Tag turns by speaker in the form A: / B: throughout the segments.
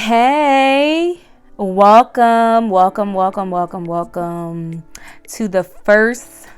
A: Hey, welcome to the first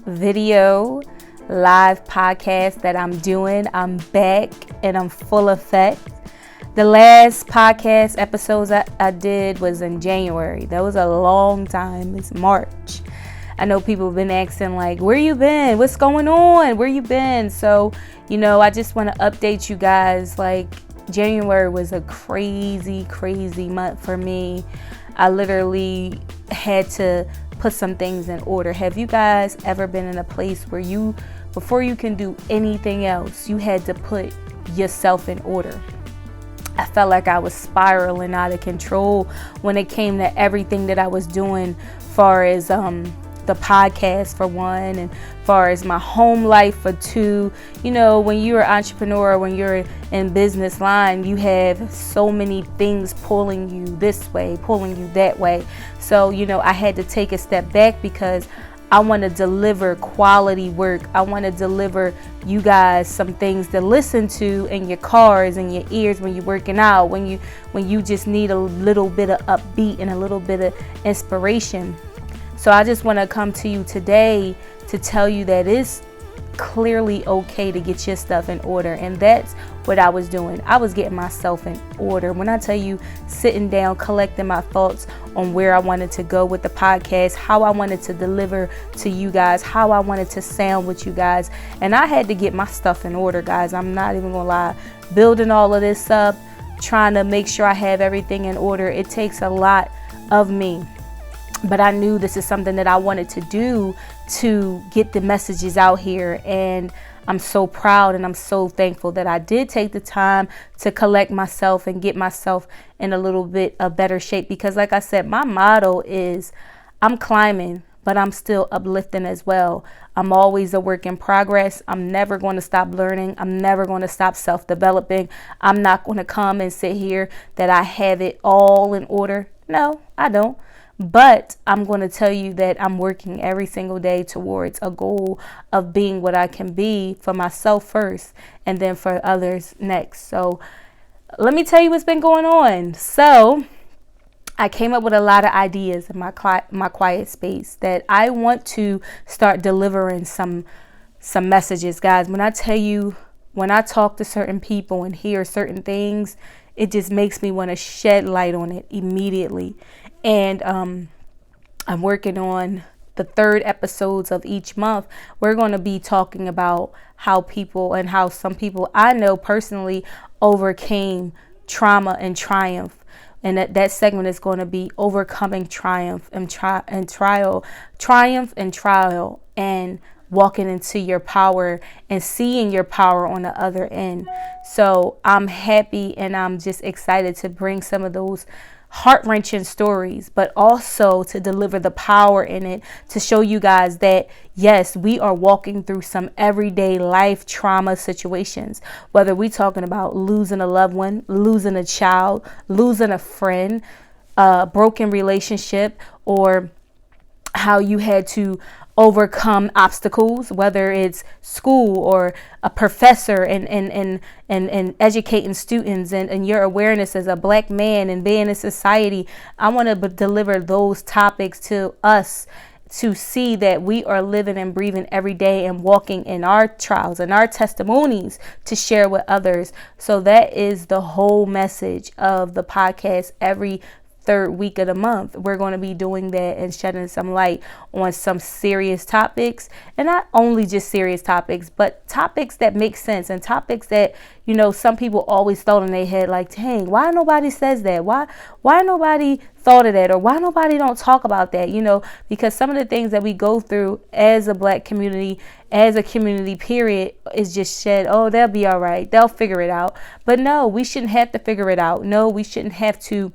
A: video live podcast that I'm doing. I'm back and I'm full effect. The last podcast episodes I did was in January. That was a long time. It's March. I know people have been asking like, where you been? What's going on? Where you been? So, I just want to update you guys. Like, January was a crazy month for me. I literally had to put some things in order. Have you guys ever been in a place where before you can do anything else, you had to put yourself in order? I felt like I was spiraling out of control when it came to everything that I was doing, far as the podcast for one, and far as my home life for two. When you're an entrepreneur, when you're in business line, you have so many things pulling you this way, pulling you that way. So, I had to take a step back because I want to deliver quality work. I want to deliver you guys some things to listen to in your cars, in your ears, when you're working out, when you just need a little bit of upbeat and a little bit of inspiration. So I just want to come to you today to tell you that it's clearly okay to get your stuff in order. And that's what I was doing. I was getting myself in order. When I tell you, sitting down, collecting my thoughts on where I wanted to go with the podcast, how I wanted to deliver to you guys, how I wanted to sound with you guys. And I had to get my stuff in order, guys. I'm not even gonna lie. Building all of this up, trying to make sure I have everything in order, it takes a lot of me. But I knew this is something that I wanted to do to get the messages out here. And I'm so proud and I'm so thankful that I did take the time to collect myself and get myself in a little bit of better shape. Because like I said, my motto is I'm climbing, but I'm still uplifting as well. I'm always a work in progress. I'm never going to stop learning. I'm never going to stop self-developing. I'm not going to come and sit here that I have it all in order. No, I don't. But I'm going to tell you that I'm working every single day towards a goal of being what I can be for myself first and then for others next. So let me tell you what's been going on. So I came up with a lot of ideas in my quiet space that I want to start delivering some messages, guys. When I tell you, when I talk to certain people and hear certain things, it just makes me want to shed light on it immediately. And I'm working on the 3rd episodes of each month. We're going to be talking about how some people I know personally overcame trauma and triumph. And that segment is going to be overcoming triumph and trial, and walking into your power and seeing your power on the other end. So I'm happy and I'm just excited to bring some of those heart-wrenching stories, but also to deliver the power in it, to show you guys that yes, we are walking through some everyday life trauma situations, whether we're talking about losing a loved one, losing a child, losing a friend, a broken relationship, or how you had to overcome obstacles, whether it's school or a professor and educating students and your awareness as a Black man and being in society. I want to deliver those topics to us to see that we are living and breathing every day and walking in our trials and our testimonies to share with others. So that is the whole message of the podcast. Every 3rd week of the month, we're going to be doing that and shedding some light on some serious topics, and not only just serious topics, but topics that make sense and topics that, some people always thought in their head like, dang, why nobody says that? Why nobody thought of that? Or why nobody don't talk about that? Because some of the things that we go through as a Black community, as a community period, is just shed. Oh, they'll be all right. They'll figure it out. But no, we shouldn't have to figure it out. No, we shouldn't have to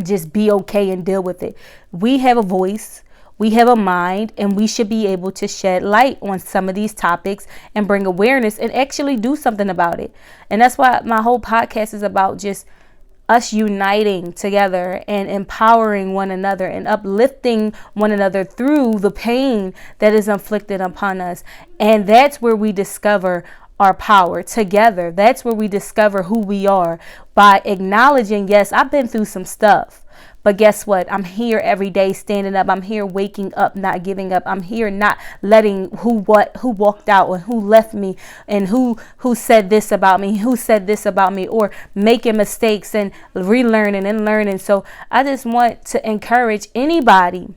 A: just be okay and deal with it. We have a voice, we have a mind, and we should be able to shed light on some of these topics and bring awareness and actually do something about it. And that's why my whole podcast is about just us uniting together and empowering one another and uplifting one another through the pain that is inflicted upon us. And that's where we discover our power together. That's where we discover who we are, by acknowledging, yes, I've been through some stuff, but guess what? I'm here every day standing up. I'm here waking up, not giving up. I'm here not letting who walked out and who left me and who said this about me, or making mistakes and relearning and learning. So I just want to encourage anybody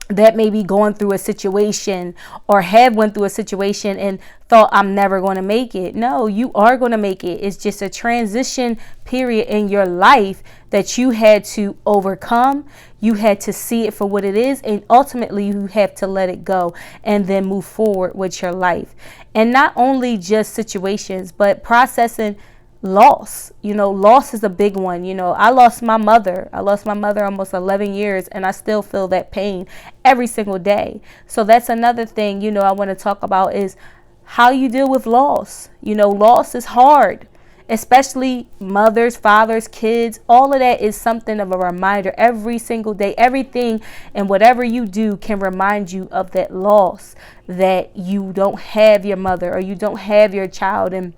A: that may be going through a situation or have went through a situation and thought, I'm never going to make it. No, you are going to make it. It's just a transition period in your life that you had to overcome. You had to see it for what it is, and ultimately you have to let it go and then move forward with your life. And not only just situations, but processing loss. Loss is a big one. I lost my mother almost 11 years, and I still feel that pain every single day. So that's another thing, I want to talk about, is how you deal with loss. Loss is hard, especially mothers, fathers, kids. All of that is something of a reminder every single day. Everything and whatever you do can remind you of that loss, that you don't have your mother or you don't have your child. And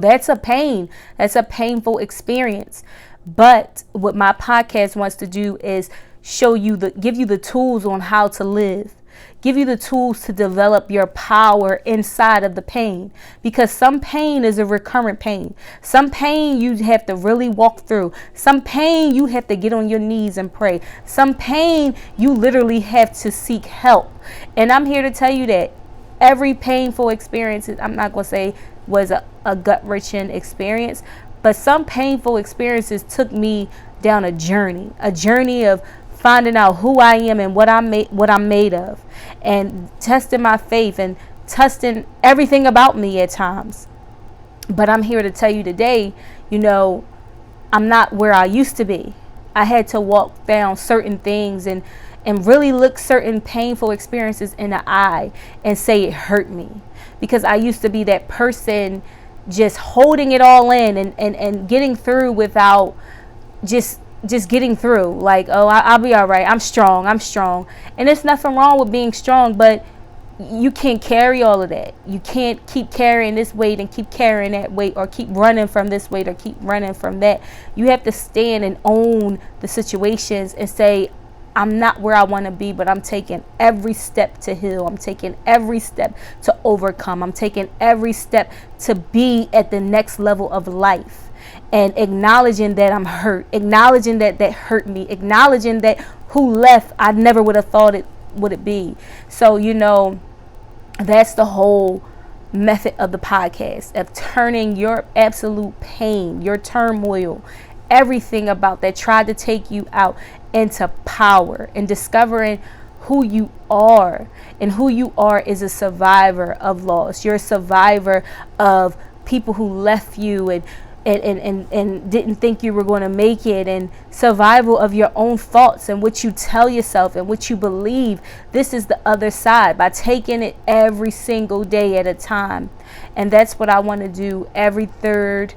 A: that's a pain. That's a painful experience. But what my podcast wants to do is give you the tools on how to live, give you the tools to develop your power inside of the pain, because some pain is a recurrent pain. Some pain you have to really walk through. Some pain you have to get on your knees and pray. Some pain you literally have to seek help. And I'm here to tell you that every painful experience, I'm not going to say was a gut-wrenching experience, but some painful experiences took me down a journey of finding out who I am and what I'm made of, and testing my faith and testing everything about me at times. But I'm here to tell you today, I'm not where I used to be. I had to walk down certain things and really look certain painful experiences in the eye and say it hurt me. Because I used to be that person just holding it all in and getting through without just getting through. Like, oh, I'll be all right. I'm strong. And there's nothing wrong with being strong, but you can't carry all of that. You can't keep carrying this weight and keep carrying that weight, or keep running from this weight or keep running from that. You have to stand and own the situations and say, I'm not where I want to be, but I'm taking every step to heal. I'm taking every step to overcome. I'm taking every step to be at the next level of life, and acknowledging that I'm hurt, acknowledging that hurt me, acknowledging that who left, I never would have thought it would be. So, that's the whole method of the podcast, of turning your absolute pain, your turmoil, everything about that tried to take you out, into power, and discovering who you are. And who you are is a survivor of loss. You're a survivor of people who left you and didn't think you were going to make it, and survival of your own thoughts and what you tell yourself and what you believe. This is the other side, by taking it every single day at a time. And that's what I want to do every third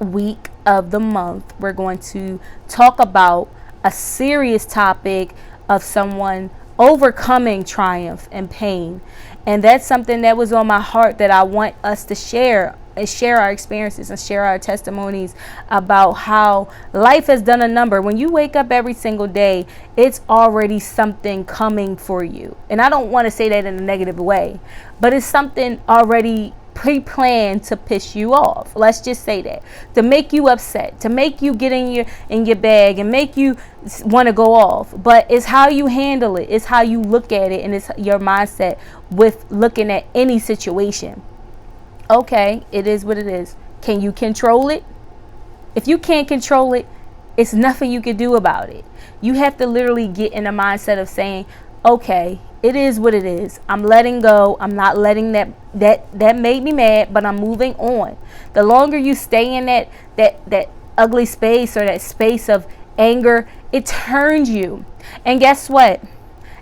A: week of the month. We're going to talk about a serious topic of someone overcoming triumph and pain. And that's something that was on my heart, that I want us to share our experiences and share our testimonies about how life has done a number. When you wake up every single day, it's already something coming for you. And I don't want to say that in a negative way, but it's something already pre-planned to piss you off. Let's just say that, to make you upset, to make you get in your bag and make you want to go off. But it's how you handle it, it's how you look at it, and it's your mindset with looking at any situation. Okay, it is what it is. Can you control it? If you can't control it, it's nothing you can do about it. You have to literally get in a mindset of saying, okay, it is what it is. I'm letting go. I'm not letting that made me mad, but I'm moving on. The longer you stay in that ugly space, or that space of anger, it turns you. And guess what?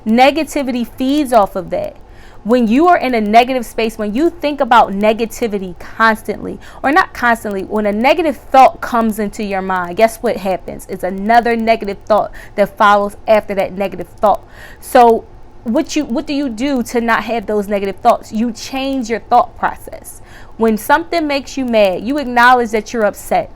A: Negativity feeds off of that. When you are in a negative space, when you think about negativity constantly, or not constantly, when a negative thought comes into your mind, guess what happens? It's another negative thought that follows after that negative thought. So what do you do to not have those negative thoughts? You change your thought process. When something makes you mad, you acknowledge that you're upset.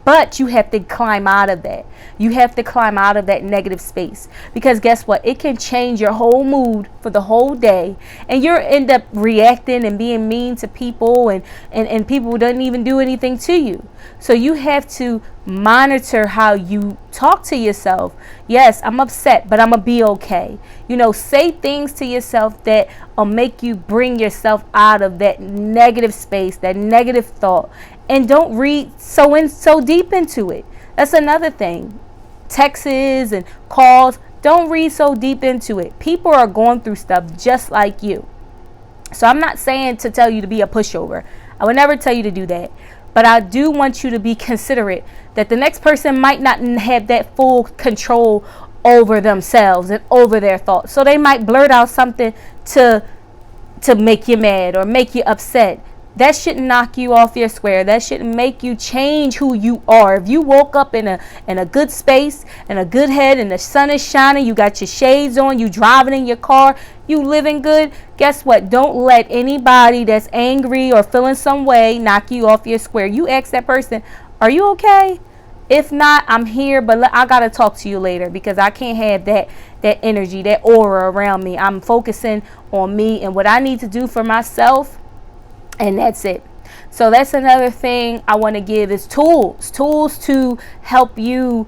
A: But you have to climb out of that. You have to climb out of that negative space. Because guess what? It can change your whole mood for the whole day. And you'll end up reacting and being mean to people. And people don't even do anything to you. So you have to monitor how you talk to yourself. Yes, I'm upset, but I'm going to be okay. Say things to yourself that will make you bring yourself out of that negative space, that negative thought. And don't read so deep into it. That's another thing. Texts and calls, don't read so deep into it. People are going through stuff just like you. So I'm not saying to tell you to be a pushover. I would never tell you to do that. But I do want you to be considerate that the next person might not have that full control over themselves and over their thoughts. So they might blurt out something to make you mad or make you upset. That shouldn't knock you off your square. That shouldn't make you change who you are. If you woke up in a good space and a good head and the sun is shining, you got your shades on, you driving in your car, you living good, guess what? Don't let anybody that's angry or feeling some way knock you off your square. You ask that person, are you okay? If not, I'm here, but I got to talk to you later because I can't have that energy, that aura around me. I'm focusing on me and what I need to do for myself. And that's it. So that's another thing I want to give is tools to help you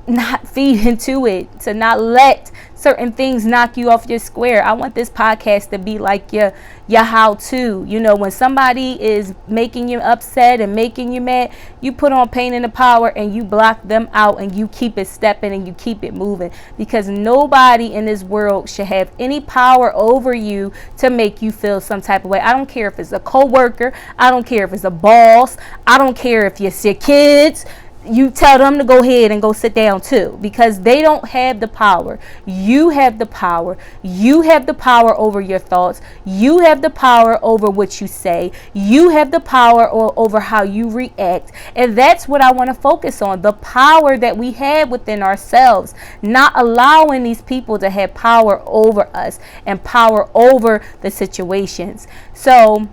A: not feed into it, to not let certain things knock you off your square. I want this podcast to be like your how-to. When somebody is making you upset and making you mad, you put on Pain and the Power and you block them out and you keep it stepping and you keep it moving, because nobody in this world should have any power over you to make you feel some type of way. I don't care if it's a coworker, I don't care if it's a boss, I don't care if it's your kids. You tell them to go ahead and go sit down too, because they don't have the power. You have the power. You have the power over your thoughts. You have the power over what you say. You have the power over how you react. And that's what I want to focus on, the power that we have within ourselves, not allowing these people to have power over us and power over the situations. So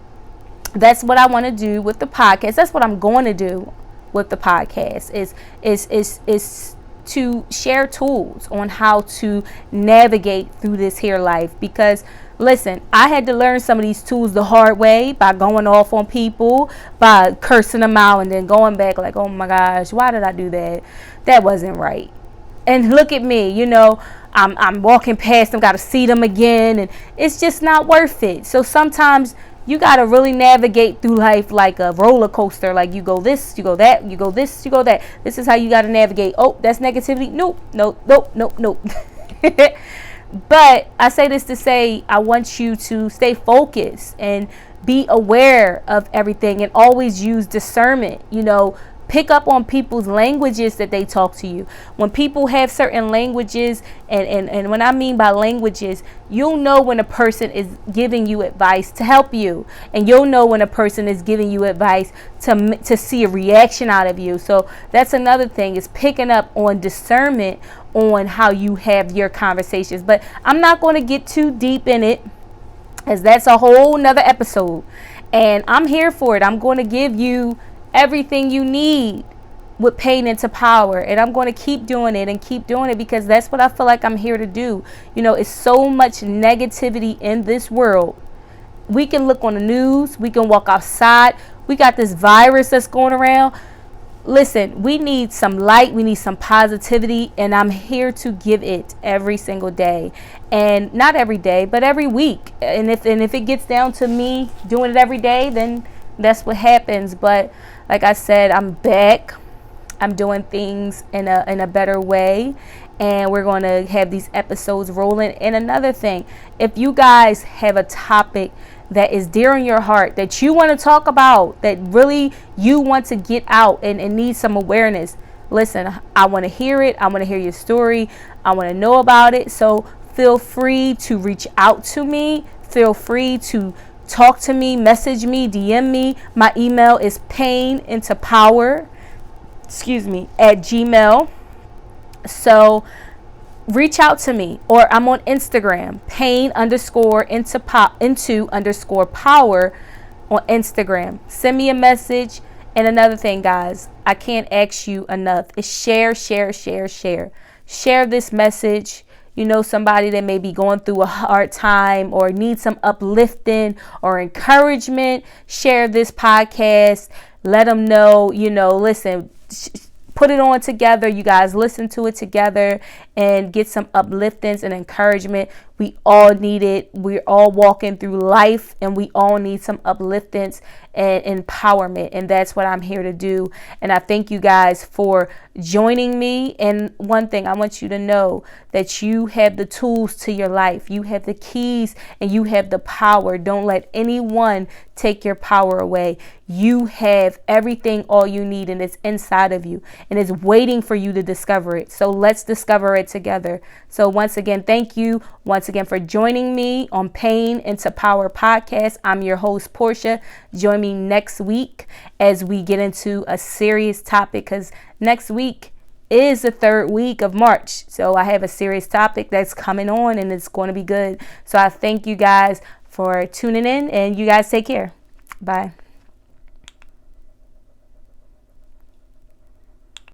A: that's what I want to do with the podcast. That's what I'm going to do with the podcast is to share tools on how to navigate through this here life. Because listen, I had to learn some of these tools the hard way, by going off on people, by cursing them out, and then going back like, oh my gosh, why did I do that? That wasn't right. And look at me, I'm walking past them, got to see them again, and it's just not worth it. So sometimes you got to really navigate through life like a roller coaster. Like you go this, you go that, you go this, you go that. This is how you got to navigate. Oh, that's negativity. Nope. But I say this to say, I want you to stay focused and be aware of everything and always use discernment. Pick up on people's languages that they talk to you. When people have certain languages, and when I mean by languages, you'll know when a person is giving you advice to help you, and you'll know when a person is giving you advice to see a reaction out of you. So that's another thing, is picking up on discernment on how you have your conversations. But I'm not going to get too deep in it, as that's a whole nother episode, and I'm here for it. I'm going to give you everything you need with Pain into Power, and I'm going to keep doing it because that's what I feel like I'm here to do. It's so much negativity in this world. We can look on the news, we can walk outside, we got this virus that's going around. Listen, we need some light, we need some positivity, and I'm here to give it every single day. And not every day, but every week. And if it gets down to me doing it every day, then that's what happens. But like I said, I'm back. I'm doing things in a better way, and we're going to have these episodes rolling. And another thing, if you guys have a topic that is dear in your heart, that you want to talk about, that really you want to get out and need some awareness, listen, I want to hear it. I want to hear your story. I want to know about it. So feel free to reach out to me. Feel free to talk to me, message me, DM me. My email is painintopower, @gmail. So reach out to me, or I'm on Instagram, pain underscore into underscore power on Instagram. Send me a message. And another thing, guys, I can't ask you enough is share this message. You know, somebody that may be going through a hard time or needs some uplifting or encouragement. Share this podcast. Let them know, listen, put it on together. You guys listen to it together and get some upliftings and encouragement. We all need it. We're all walking through life and we all need some upliftings and empowerment. And that's what I'm here to do. And I thank you guys for joining me. And one thing, I want you to know that you have the tools to your life. You have the keys and you have the power. Don't let anyone take your power away. You have everything, all you need, and it's inside of you and it's waiting for you to discover it. So let's discover it together. So once again, thank you once again for joining me on Pain into Power podcast. I'm your host, Portia. Join me next week as we get into a serious topic, because next week is the third week of March. So I have a serious topic that's coming on and it's going to be good. So I thank you guys for tuning in, and you guys take care. Bye.